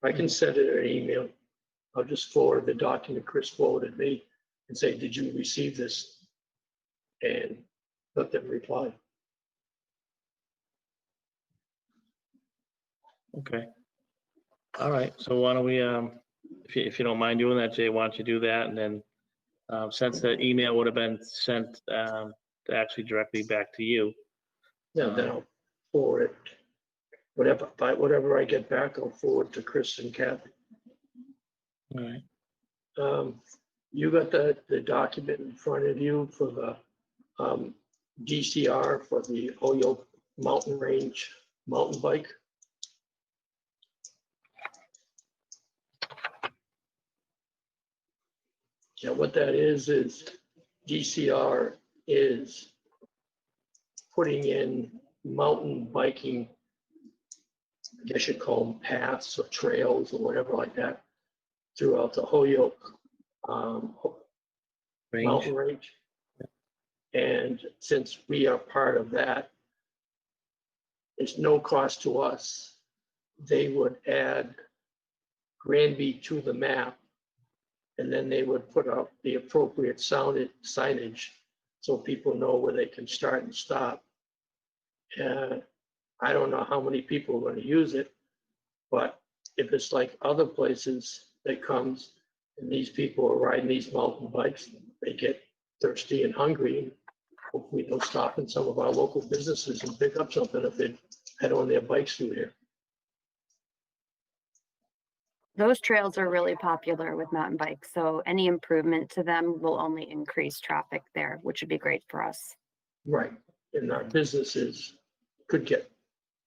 I can send it an email. I'll just forward the document Chris forwarded me and say, did you receive this? And let them reply. Okay. All right, so why don't we, if you don't mind doing that, Jay, why don't you do that? And then since the email would have been sent actually directly back to you. Yeah, then I'll forward it. Whatever I get back, I'll forward to Chris and Kathy. All right. You got the document in front of you for the DCR for the Holyoke Mountain Range mountain bike? Yeah, what that is DCR is putting in mountain biking, I guess you'd call them paths or trails or whatever like that, throughout the Holyoke mountain range. And since we are part of that, it's no cost to us. They would add Granby to the map, and then they would put up the appropriate signage so people know where they can start and stop. I don't know how many people are going to use it, but if it's like other places that comes and these people are riding these mountain bikes, they get thirsty and hungry, and hopefully they'll stop in some of our local businesses and pick up something if they head on their bikes through here. Those trails are really popular with mountain bikes, so any improvement to them will only increase traffic there, which would be great for us. Right, and our businesses could get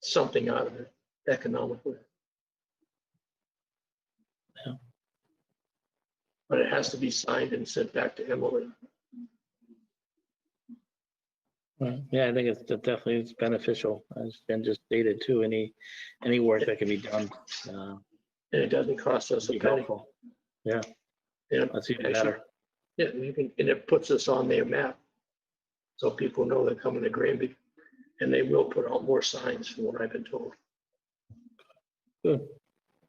something out of it economically. Yeah. But it has to be signed and sent back to Emily. Yeah, I think it's definitely it's beneficial. It's been just stated too. Any work that can be done, And it doesn't cost us a be penny. helpful. Yeah, And that's even actually, better. yeah, and it puts us on their map. So people know they're coming to Granby, and they will put out more signs from what I've been told. Good.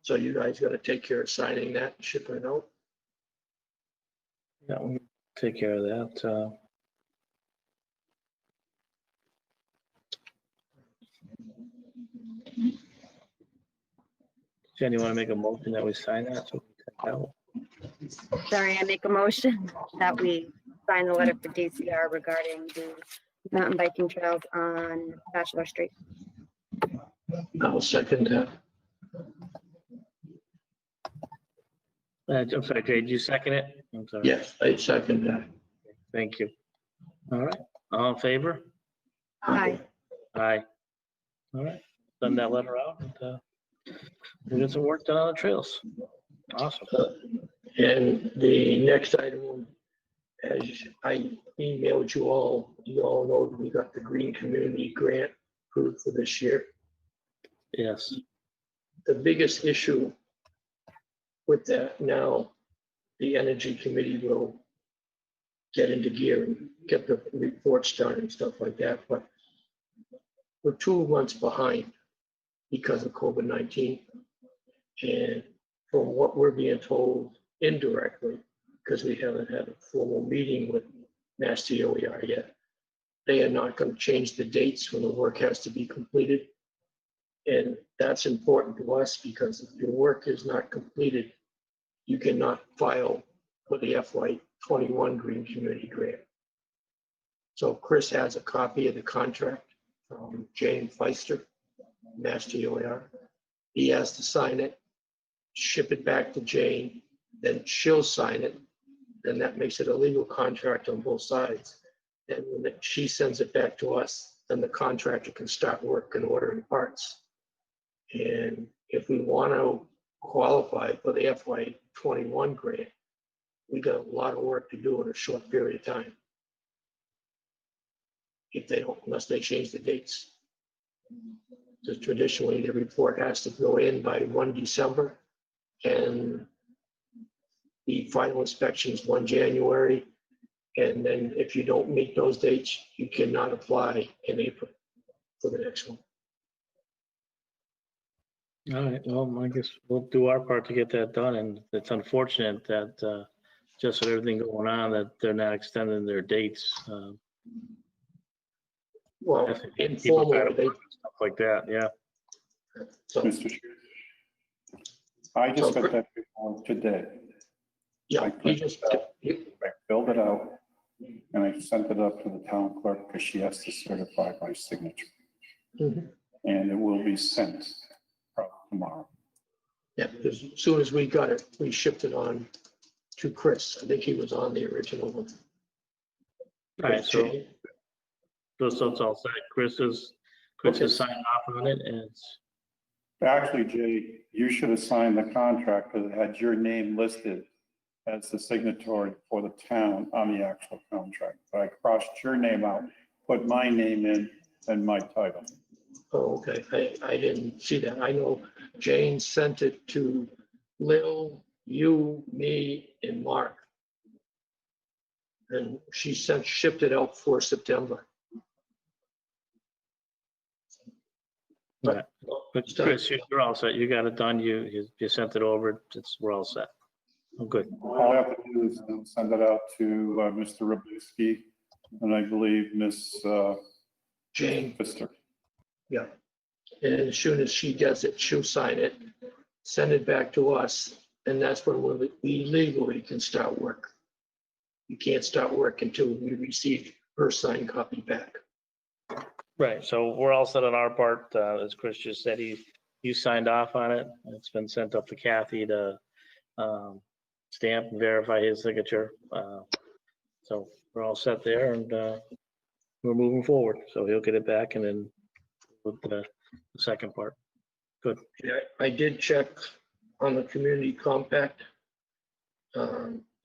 So you guys gotta take care of signing that and shipping it out. Yeah, we'll take care of that. Jen, you want to make a motion that we sign that? So we can send out? Sorry, I make a motion that we sign the letter for DCR regarding the mountain biking trails on Bachelor Street. I'll second that. I'm sorry, Jay, did you second it? I'm sorry. Yes, I second that. Thank you. All right, all in favor? Aye. Aye. All right, send that letter out and we'll get some work done on the trails. Awesome. And the next item, as I emailed you all know that we got the Green Community Grant approved for this year. Yes. The biggest issue with that now, the Energy Committee will get into gear and get the reports done and stuff like that, but we're 2 months behind because of COVID-19. And from what we're being told indirectly, because we haven't had a formal meeting with Mass DOER yet, they are not going to change the dates when the work has to be completed. And that's important to us because if your work is not completed, you cannot file for the FY21 Green Community Grant. So Chris has a copy of the contract from Jane Feister, Mass DOER. He has to sign it, ship it back to Jane, then she'll sign it. Then that makes it a legal contract on both sides. And when she sends it back to us, then the contractor can start work and ordering parts. And if we want to qualify for the FY21 grant, we got a lot of work to do in a short period of time. If they don't, unless they change the dates. So traditionally, the report has to go in by 1 December, and the final inspection is 1 January. And then if you don't meet those dates, you cannot apply in April for the next one. All right, well, I guess we'll do our part to get that done, and it's unfortunate that just with everything going on, that they're not extending their dates. Well, Definitely people try to informally, work and stuff like that, yeah. so, Mr. Chair. I just got that report today. yeah, he just, I filled it out and I sent it up to the town clerk because she has to certify my signature. Mhm. And it will be sent probably tomorrow. yeah, as soon as we got it, we shipped it on to Chris. I think he was on the original one. All right, so it's all set. Chris has signed off on it, and it's, Actually, Jay, you should have signed the contract because it had your name listed as the signatory for the town on the actual contract. But I crossed your name out, put my name in and my title. Oh, okay, I didn't see that. I know Jane sent it to Lil, you, me, and Mark. And she shipped it out for September. but Chris, you're all set. You got it done. You sent it over. We're all set. Oh, good. All I have to do is send it out to Mr. Rubinski and I believe Miss Jane, Pfister. yeah. And as soon as she gets it, she'll sign it, send it back to us, and that's when we legally can start work. You can't start work until we receive her signed copy back. Right, so we're all set on our part. As Chris just said, you signed off on it. It's been sent up to Kathy to stamp and verify his signature. So we're all set there, and we're moving forward. So he'll get it back, and then with the second part. Good. Yeah, I did check on the community compact.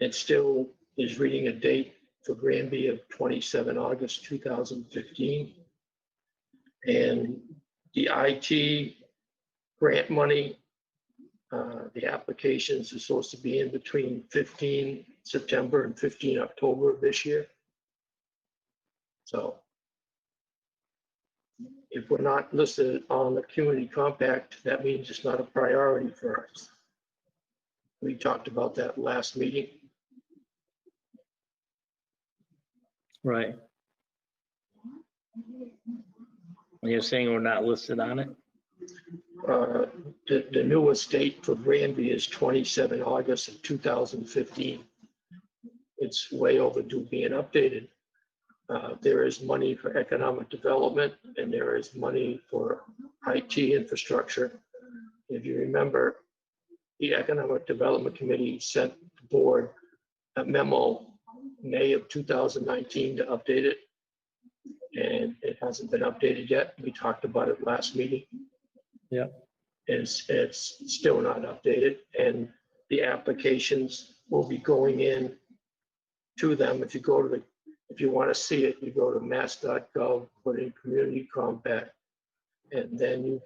It still is reading a date for Granby of 27 August 2015. And the IT grant money, the applications are supposed to be in between 15 September and 15 October of this year. So if we're not listed on the community compact, that means it's not a priority for us. We talked about that last meeting. Right. You're saying we're not listed on it? The newest date for Granby is 27 August of 2015. It's way overdue being updated. There is money for economic development and there is money for IT infrastructure. If you remember, the Economic Development Committee sent the board a memo May of 2019 to update it. And it hasn't been updated yet. We talked about it last meeting. Yeah. It's still not updated, and the applications will be going in to them. If you want to see it, you go to mass.gov, put in community compact, and then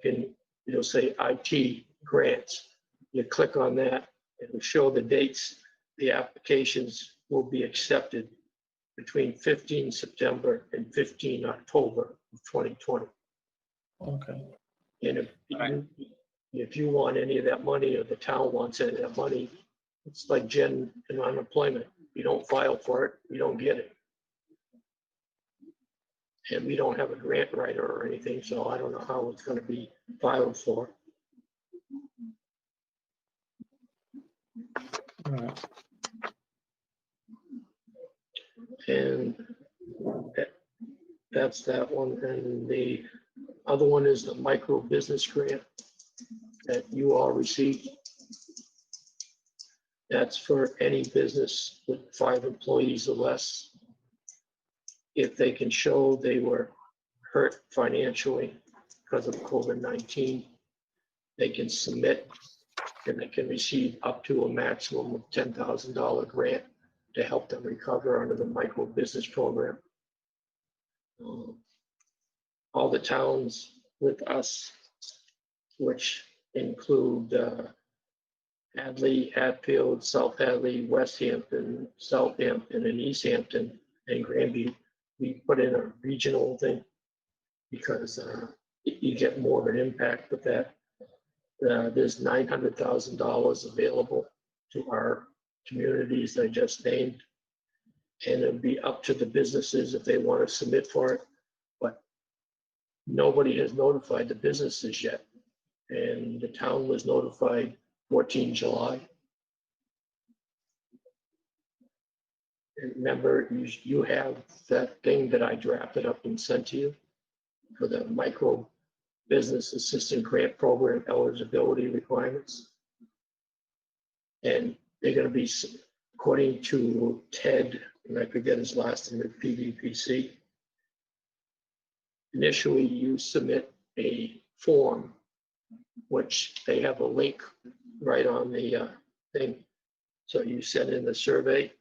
you'll say IT grants. You click on that, it will show the dates the applications will be accepted between 15 September and 15 October of 2020. Okay. And Right. if you want any of that money, or the town wants any of that money, it's like gen and unemployment. You don't file for it, you don't get it. And we don't have a grant writer or anything, so I don't know how it's gonna be filed for. All right. And that's that one. And the other one is the micro business grant that you all received. That's for any business with 5 employees or less. If they can show they were hurt financially because of COVID-19, they can submit and they can receive up to a maximum of $10,000 grant to help them recover under the micro business program. All the towns with us, which include Hadley, Hatfield, South Hadley, West Hampton, Southampton, and East Hampton, and Granby, we put in a regional thing because you get more of an impact with that. There's $900,000 available to our communities I just named. And it'd be up to the businesses if they want to submit for it. But nobody has notified the businesses yet. And the town was notified 14 July. And remember, you have that thing that I drafted up and sent to you for the micro business assistant grant program eligibility requirements. And they're going to be, according to Ted, and I forget his last name at PVPC. Initially, you submit a form, which they have a link right on the thing. So you send in the survey,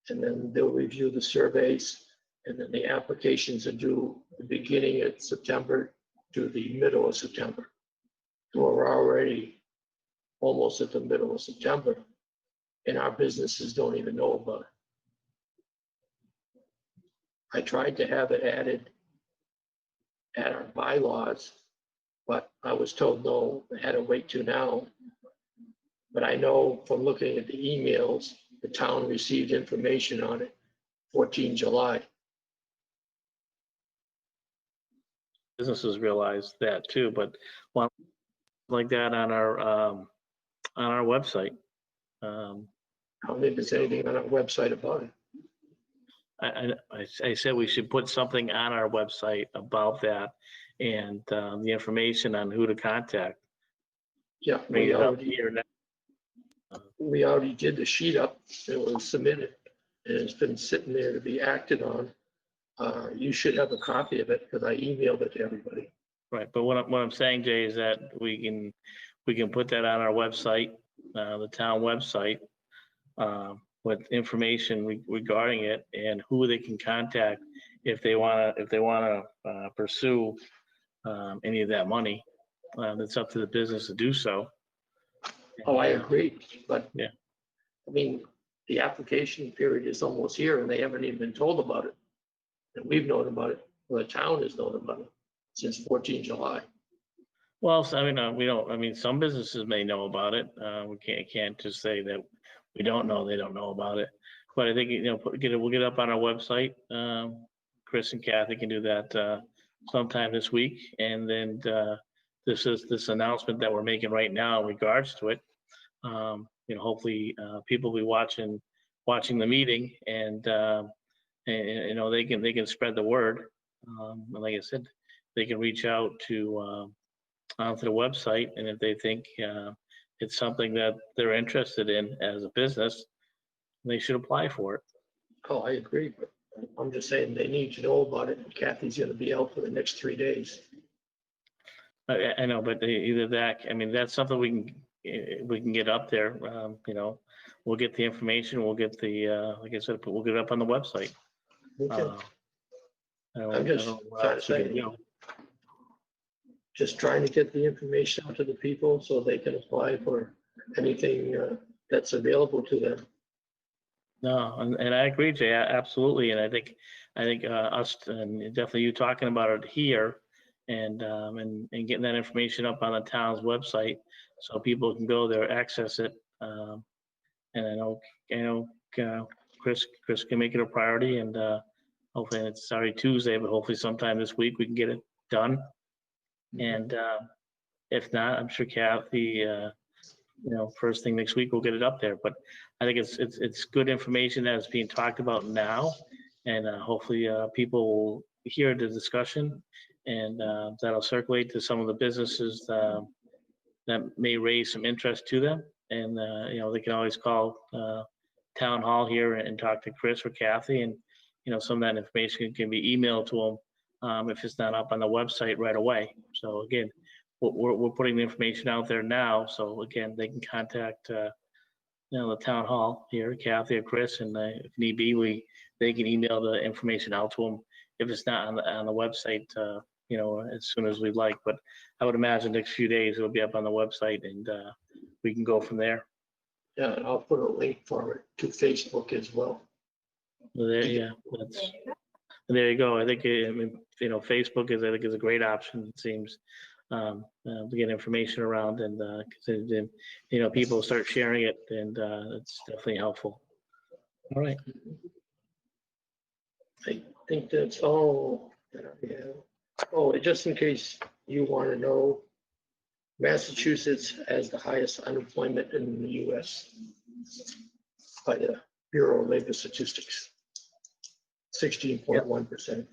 and then they'll review the surveys, and then the applications are due the beginning of September to the middle of September. So we're already almost at the middle of September, and our businesses don't even know about it. I tried to have it added at our bylaws, but I was told no, I had to wait till now. But I know from looking at the emails, the town received information on it 14 July. Businesses realize that too, but one like that on our website. I don't think there's anything on our website about it. I said we should put something on our website about that and the information on who to contact. Yeah, Bring it up here now. we already did the sheet up. It was submitted and it's been sitting there to be acted on. You should have a copy of it because I emailed it to everybody. Right, but what I'm saying, Jay, is that we can put that on our website, the town website, with information regarding it and who they can contact if they want to pursue any of that money. It's up to the business to do so. Oh, I agree, but. Yeah. I mean, the application period is almost here and they haven't even been told about it. And we've known about it, or the town has known about it since 14 July. Well, so, I mean, we don't. I mean, some businesses may know about it. We can't just say that we don't know. They don't know about it. But I think we'll get up on our website. Chris and Kathy can do that sometime this week, and then this announcement that we're making right now in regards to it. Hopefully people will be watching the meeting, and they can spread the word. And like I said, they can reach out to onto the website, and if they think it's something that they're interested in as a business, they should apply for it. Oh, I agree, but I'm just saying they need to know about it. Kathy's gonna be out for the next 3 days. I know, but either that, I mean, that's something we can get up there. We'll get the information. We'll get the like I said, we'll get it up on the website. Okay. I'm I just don't know what trying to else we can say, do. just trying to get the information out to the people so they can apply for anything that's available to them. No, and I agree, Jay, absolutely. And I think us, and definitely you talking about it here, and getting that information up on the town's website so people can go there, access it. And I know Chris can make it a priority, and hopefully it's already Tuesday, but hopefully sometime this week we can get it done. And if not, I'm sure Kathy, first thing next week we'll get it up there. But I think it's good information that is being talked about now, and hopefully people will hear the discussion, and that'll circulate to some of the businesses that may raise some interest to them. And they can always call town hall here and talk to Chris or Kathy, and some of that information can be emailed to them if it's not up on the website right away. So again, we're putting the information out there now. So again, they can contact the town hall here, Kathy or Chris, and if need be, they can email the information out to them if it's not on the website, as soon as we'd like. But I would imagine next few days it'll be up on the website, and we can go from there. Yeah, and I'll put a link for it to Facebook as well. There you go. I think Facebook is a great option. It seems to get information around, and people start sharing it, and it's definitely helpful. All right. I think that's all that I have. Oh, just in case you want to know, Massachusetts has the highest unemployment in the US by the Bureau of Labor Statistics, 16.1%.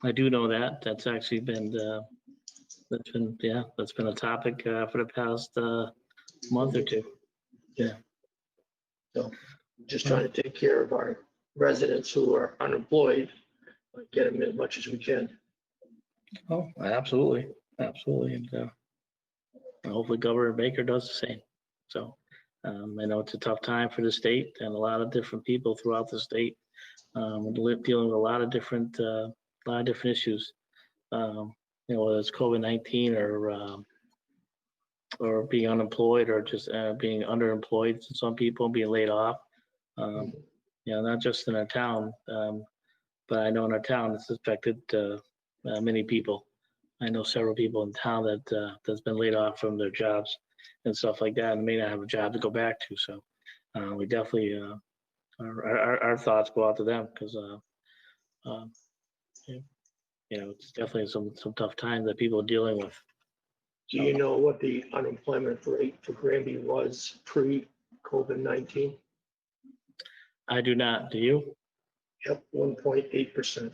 I do know that. That's actually been that's been a topic for the past month or two. Yeah. So just trying to take care of our residents who are unemployed, get them as much as we can. Oh, absolutely, and hopefully Governor Baker does the same. So I know it's a tough time for the state, and a lot of different people throughout the state dealing with a lot of different issues. Whether it's COVID-19 or being unemployed, or just being underemployed. Some people being laid off. Not just in our town, but I know in our town it's affected many people. I know several people in town that's been laid off from their jobs and stuff like that, and may not have a job to go back to. So we definitely our thoughts go out to them, because it's definitely some tough times that people are dealing with. Do you know what the unemployment rate for Granby was pre-COVID-19? I do not. Do you? Yep, 1.8%.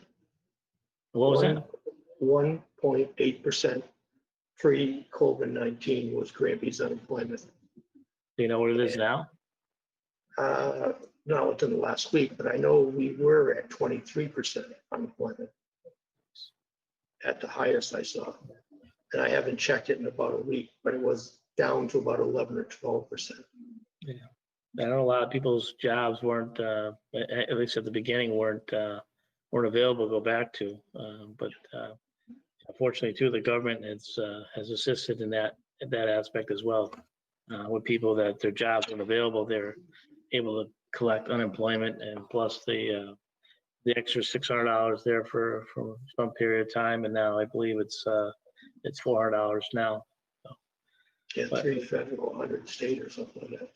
What was that? 1.8% pre-COVID-19 was Granby's unemployment. Do you know what it is now? No, within the last week, but I know we were at 23% unemployment at the highest I saw. And I haven't checked it in about a week, but it was down to about 11 or 12%. Yeah. I know a lot of people's jobs weren't, at least at the beginning, weren't available to go back to. But unfortunately, too, the government has assisted in that aspect as well. With people that their jobs weren't available, they're able to collect unemployment, and plus the extra $600 there for some period of time, and now I believe it's $400 now. Yeah, But- 3 federal, 100 state or something like that.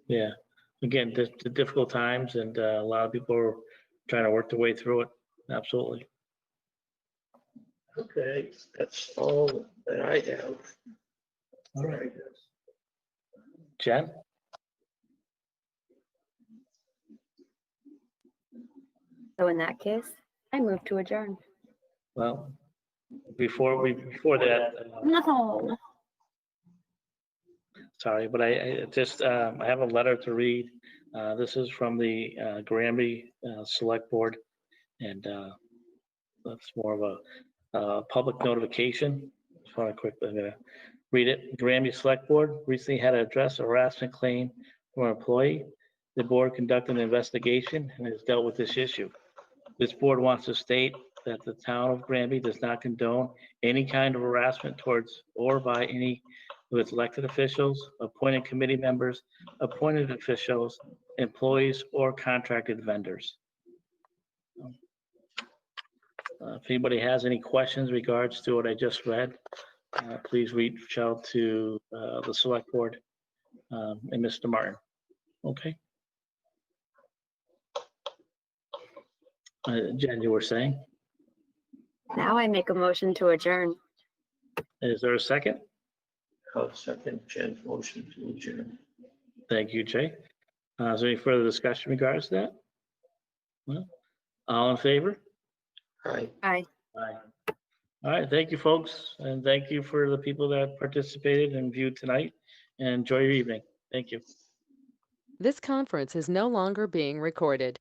Yeah, again, the difficult times, and a lot of people are trying to work their way through it. Absolutely. Okay, that's all that I have. All right. Jen? So in that case, I move to adjourn. Well, before that, No. sorry, but I just, I have a letter to read. This is from the Granby Select Board, and that's more of a public notification. Just want to quickly, I'm gonna read it. Granby Select Board recently had to address a harassment claim from an employee. The board conducted an investigation and has dealt with this issue. This board wants to state that the town of Granby does not condone any kind of harassment towards or by any of its elected officials, appointed committee members, appointed officials, employees, or contracted vendors. If anybody has any questions in regards to what I just read, please reach out to the select board and Mr. Martin. Okay. Jen, you were saying, Now I make a motion to adjourn. is there a second? I'll second Jen's motion to adjourn. Thank you, Jay. Is there any further discussion in regards to that? Well, all in favor? Aye. Aye. Aye. All right, thank you, folks, and thank you for the people that participated and viewed tonight, and enjoy your evening. Thank you. This conference is no longer being recorded.